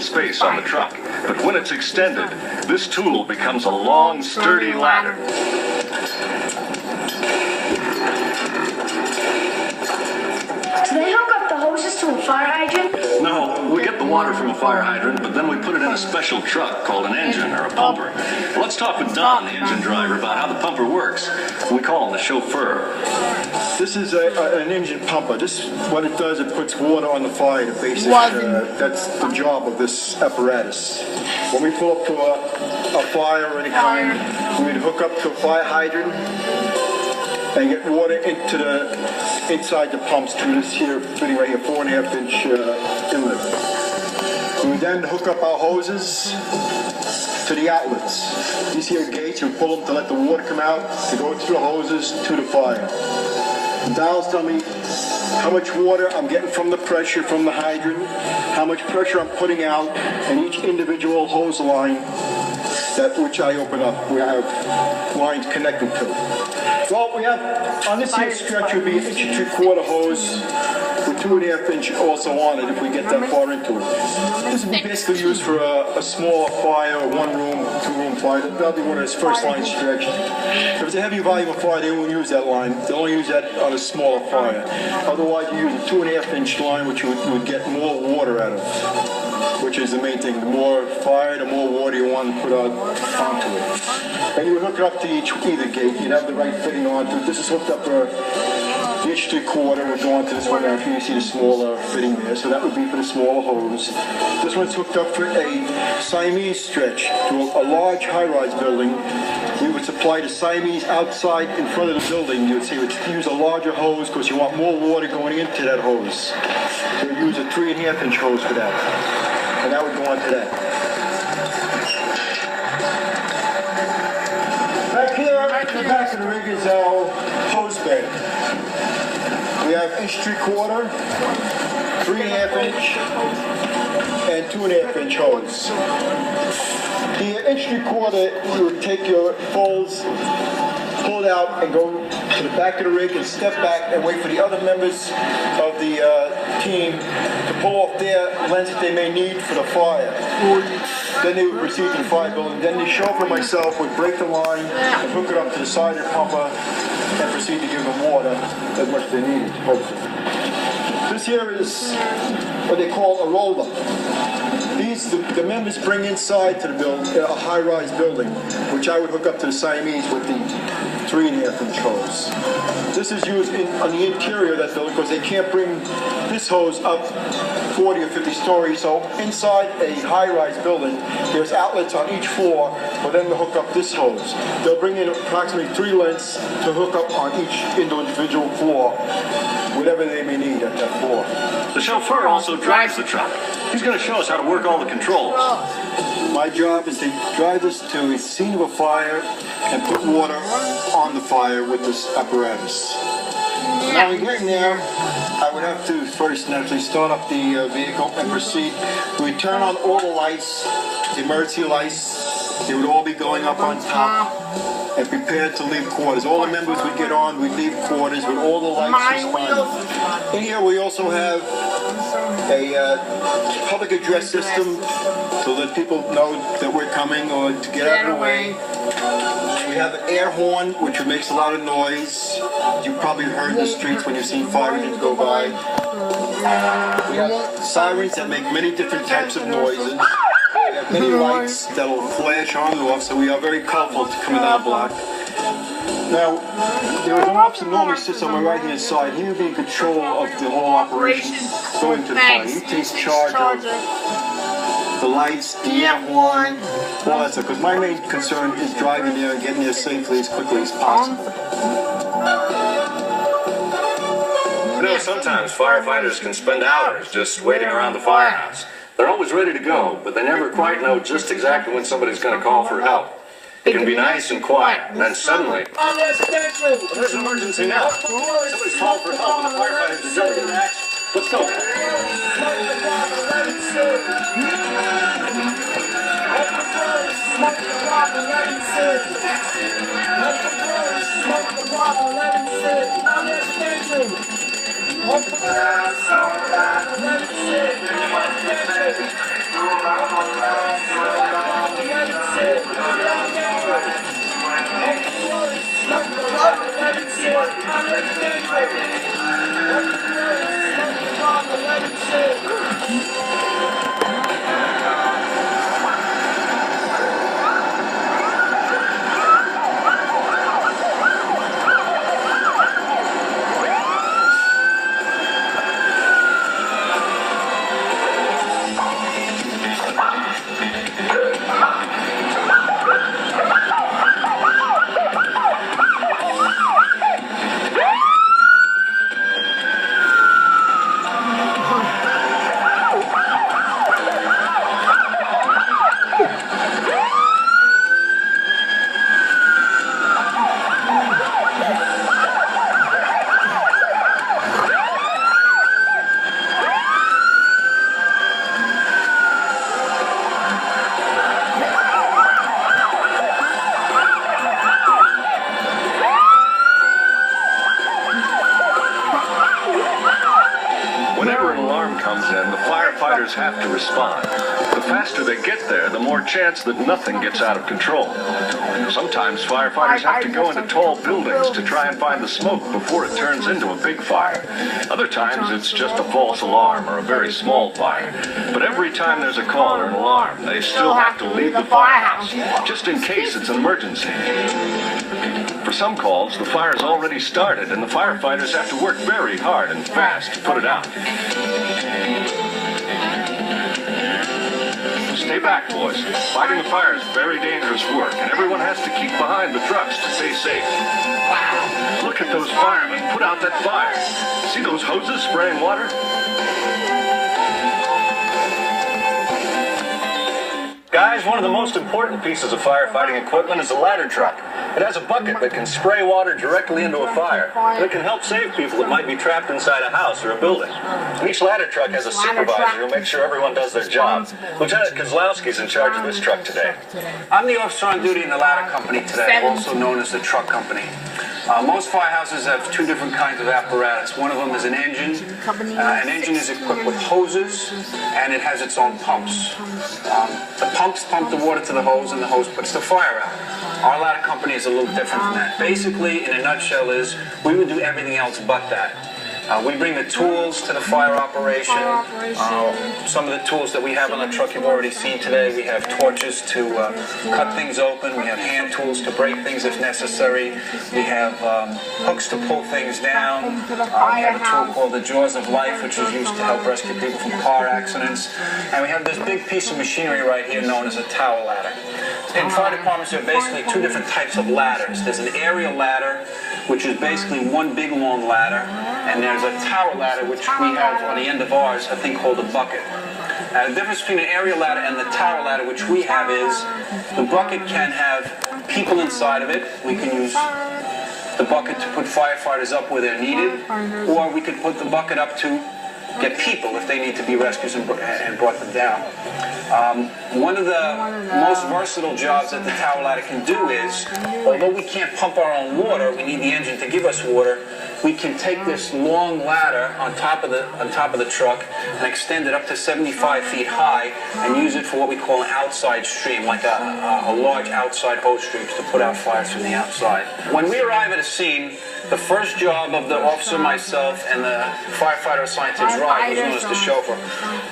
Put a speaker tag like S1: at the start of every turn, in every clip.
S1: space on the truck, but when it's extended, this tool becomes a long, sturdy ladder.
S2: Do they hook up the hoses to a fire hydrant?
S1: No, we get the water from a fire hydrant, but then we put it in a special truck called an engine or a pumper. Let's talk with Don, the engine driver, about how the pumper works. We call him the chauffeur.
S3: This is an engine pumper. This, what it does, it puts water on the fire. The basic, that's the job of this apparatus. When we pull up to a fire or any kind, we'd hook up to a fire hydrant and get water inside the pumps through this here fitting right here, 4.5 inch inlet. We would then hook up our hoses to the outlets. These here gates, we pull them to let the water come out, to go through the hoses to the fire. The dials tell me how much water I'm getting from the pressure from the hydrant, how much pressure I'm putting out, and each individual hose line which I open up. We have lines connected to. Well, we have, on this here stretch would be an 1.75 inch hose with 2.5 inch also on it if we get that far into it. This would be basically used for a small fire, 1-room, 2-room fire. That'll be one of its first line stretch. If it's a heavy volume of fire, they won't use that line. They'll only use that on a smaller fire. Otherwise, you use a 2.5 inch line, which you would get more water out of, which is the main thing. The more fire, the more water you want to put onto it. And you would hook it up to either gate. You'd have the right fitting onto it. This is hooked up for the 1.75 inch would go onto this one down here. You see the smaller fitting there, so that would be for the smaller hose. This one's hooked up for a Siamese stretch to a large high-rise building. We would supply the Siamese outside in front of the building. You would say we'd use a larger hose because you want more water going into that hose. So we'd use a 3.5 inch hose for that. And that would go onto that. Back here, in the back of the rig is our hose bed. We have 1.75 inch, 3.5 inch, and 2.5 inch hose. The 1.75 inch, you would take your poles, pull it out, and go to the back of the rig and step back and wait for the other members of the team to pull off their lens that they may need for the fire. Then they would proceed to the fire building. Then the chauffeur and myself would break the line and hook it up to the side of the pumper and proceed to give them water as much as they needed, hopefully. This here is what they call a roller. The members bring inside to the building a high-rise building, which I would hook up to the Siamese with the 3.5 inch hose. This is used on the interior of that building because they can't bring this hose up 40 or 50 stories. So inside a high-rise building, there's outlets on each floor for them to hook up this hose. They'll bring in approximately 3 lengths to hook up on each individual floor, whatever they may need at that floor.
S1: The chauffeur also drives the truck. He's going to show us how to work all the controls.
S3: My job is to drive this to a scene of a fire and put water on the fire with this apparatus. Now in getting there, I would have to first naturally start up the vehicle and proceed. We turn on all the lights, the emergency lights. They would all be going up on top and prepared to leave quarters. All the members would get on, we'd leave quarters with all the lights responding. In here we also have a public address system so that people know that we're coming or to get out of the way. We have an air horn, which makes a lot of noise. You've probably heard in the streets when you've seen fire engines go by. We have sirens that make many different types of noises. We have many lights that will flash on and off, so we are very colorful coming down the block. Now, there is an officer normally sits on my right-hand side. He will be in control of the whole operation going to the fire. He takes charge of the lights, the air horn, all that stuff. Because my main concern is driving there and getting there safely as quickly as possible.
S1: You know, sometimes firefighters can spend hours just waiting around the firehouse. They're always ready to go, but they never quite know just exactly when somebody's going to call for help. It can be nice and quiet, and then suddenly, there's an emergency now. Somebody's called for help, and the firefighters are jumping into action. Let's go. firefighters have to respond. The faster they get there, the more chance that nothing gets out of control. Sometimes firefighters have to go into tall buildings to try and find the smoke before it turns into a big fire. Other times it's just a false alarm or a very small fire. But every time there's a call or an alarm, they still have to leave the firehouse, just in case it's an emergency. For some calls, the fire's already started, and the firefighters have to work very hard and fast to put it out. Stay back, boys. Fighting the fire is very dangerous work, and everyone has to keep behind the trucks to stay safe. Wow, look at those firemen put out that fire. See those hoses spraying water? Guys, one of the most important pieces of firefighting equipment is a ladder truck. It has a bucket that can spray water directly into a fire. And it can help save people that might be trapped inside a house or a building. And each ladder truck has a supervisor who'll make sure everyone does their job. Lieutenant Kozlowski's in charge of this truck today.
S4: I'm the officer on duty in the ladder company today, also known as the truck company. Most firehouses have two different kinds of apparatus. One of them is an engine. An engine is equipped with hoses, and it has its own pumps. The pumps pump the water to the hose, and the hose puts the fire out. Our ladder company is a little different from that. Basically, in a nutshell, is we would do everything else but that. We bring the tools to the fire operation. Some of the tools that we have on the truck you've already seen today. We have torches to cut things open. We have hand tools to break things if necessary. We have hooks to pull things down. We have a tool called the Jaws of Life, which is used to help rescue people from car accidents. And we have this big piece of machinery right here known as a tower ladder. In fire departments, there are basically two different types of ladders. There's an aerial ladder, which is basically one big long ladder, and there's a tower ladder, which we have on the end of ours, a thing called a bucket. The difference between an aerial ladder and the tower ladder, which we have, is the bucket can have people inside of it. We can use the bucket to put firefighters up where they're needed, or we could put the bucket up to get people if they need to be rescued and brought them down. One of the most versatile jobs that the tower ladder can do is, although we can't pump our own water, we need the engine to give us water, we can take this long ladder on top of the truck and extend it up to 75 feet high and use it for what we call an outside stream, like a large outside hose stream to put out fires from the outside. When we arrive at a scene, the first job of the officer, myself, and the firefighter assigned to drive was known as the chauffeur.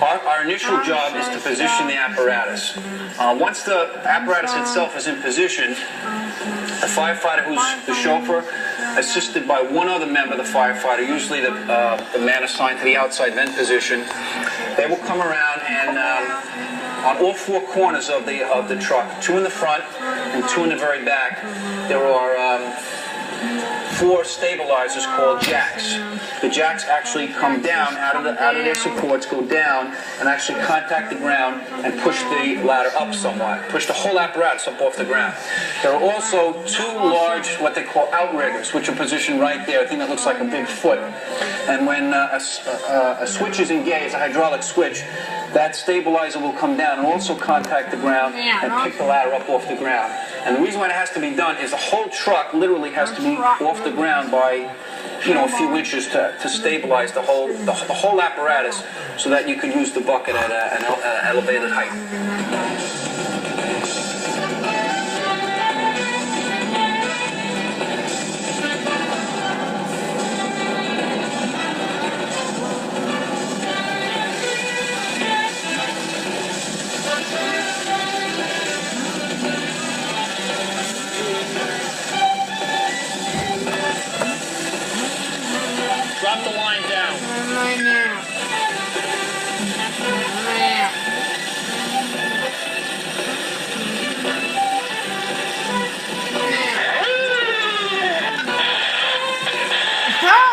S4: Our initial job is to position the apparatus. Once the apparatus itself is in position, the firefighter, who's the chauffeur, assisted by one other member of the firefighter, usually the man assigned to the outside vent position, they will come around and on all four corners of the truck, two in the front and two in the very back, there are four stabilizers called jacks. The jacks actually come down out of their supports, go down, and actually contact the ground and push the ladder up somewhat, push the whole apparatus up off the ground. There are also two large, what they call outriggers, which are positioned right there, a thing that looks like a big foot. And when a switch is engaged, a hydraulic switch, that stabilizer will come down and also contact the ground and pick the ladder up off the ground. And the reason why it has to be done is the whole truck literally has to be off the ground by, a few inches to stabilize the whole apparatus so that you can use the bucket at an elevated height.
S5: Drop the line down.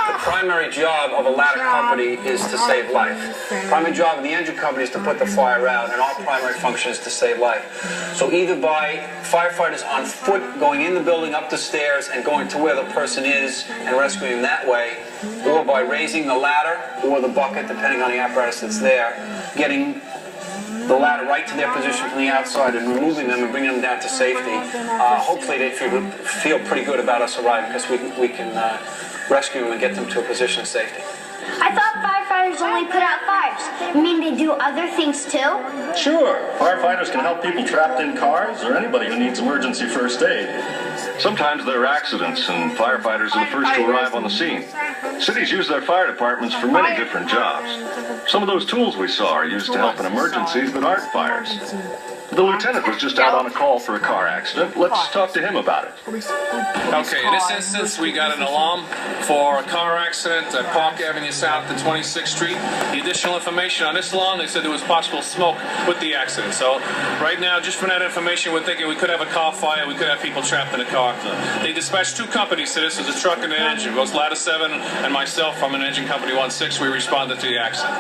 S4: The primary job of a ladder company is to save life. The primary job of the engine company is to put the fire out, and our primary function is to save life. So either by firefighters on foot going in the building, up the stairs, and going to where the person is and rescuing them that way, or by raising the ladder or the bucket, depending on the apparatus that's there, getting the ladder right to their position from the outside and removing them and bringing them down to safety. Hopefully they feel pretty good about us arriving because we can rescue them and get them to a position of safety.
S2: I thought firefighters firefighters only put out fires. You mean they do other things too?
S1: Sure, firefighters can help people trapped in cars or anybody who needs emergency first aid. Sometimes there are accidents and firefighters are the first to arrive on the scene. Cities use their fire departments for many different jobs. Some of those tools we saw are used to help in emergencies that aren't fires. The lieutenant was just out on a call for a car accident. Let's talk to him about it.
S6: Okay, in this instance, we got an alarm for a car accident at Park Avenue South to 26th Street. The additional information on this alarm, they said there was possible smoke with the accident. So right now, just from that information, we're thinking we could have a car fire, we could have people trapped in a car. They dispatched 2 companies to this. There's a truck and an engine. Both Ladder 7 and myself from an engine company 16, we responded to the accident.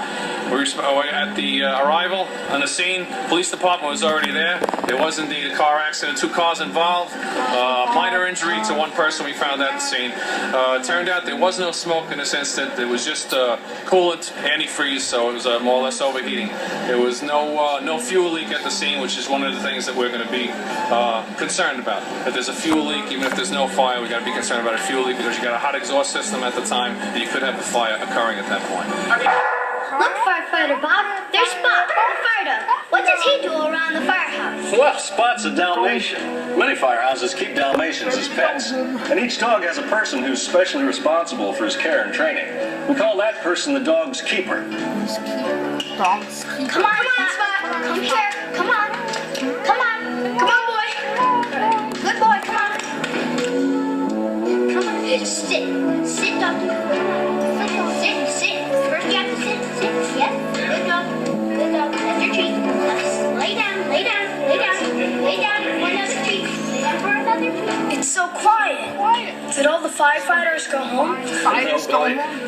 S6: At the arrival on the scene, police department was already there. There was indeed a car accident, 2 cars involved. Minor injury to 1 person we found at the scene. It turned out there was no smoke in this instant. It was just coolant, antifreeze, so it was more or less overheating. There was no fuel leak at the scene, which is one of the things that we're going to be concerned about. If there's a fuel leak, even if there's no fire, we got to be concerned about a fuel leak because you got a hot exhaust system at the time, and you could have a fire occurring at that point.
S2: Look, firefighter Bob, there's Spot, the fire dog. What does he do around the firehouse?
S1: Well, Spot's a Dalmatian. Many firehouses keep Dalmatians as pets, and each dog has a person who's specially responsible for his care and training. We call that person the dog's keeper.
S2: Come on, Spot. Come here. Come on. Come on. Come on, boy. Good boy. Come on. Come on. Sit. Sit, doggy. Sit. First you have to sit. Yes. Good dog. Good dog. That's your treat. Nice. Lay down. Lay down for another treat. Lay down for another treat. It's so quiet. Did all the firefighters go home?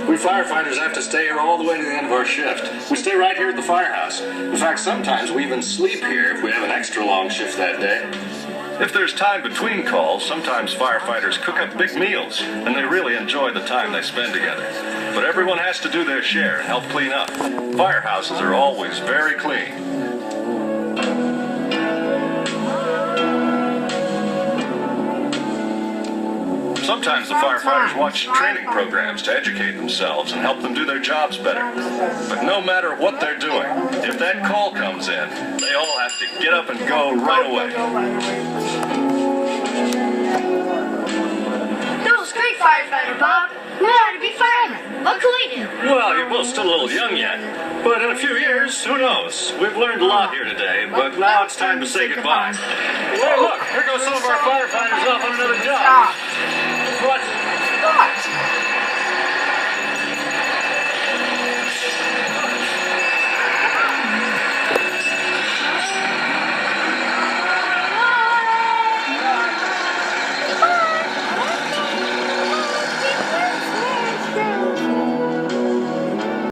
S1: We firefighters have to stay here all the way to the end of our shift. We stay right here at the firehouse. In fact, sometimes we even sleep here if we have an extra long shift that day. If there's time between calls, sometimes firefighters cook up big meals, and they really enjoy the time they spend together. But everyone has to do their share and help clean up. Firehouses are always very clean. Sometimes the firefighters watch training programs to educate themselves and help them do their jobs better. But no matter what they're doing, if that call comes in, they all have to get up and go right away.
S2: That was great, firefighter Bob. We know how to be firemen. What can we do?
S1: Well, you're both still a little young yet. But in a few years, who knows? We've learned a lot here today, but now it's time to say goodbye. Well, look, here goes some of our firefighters off on another job.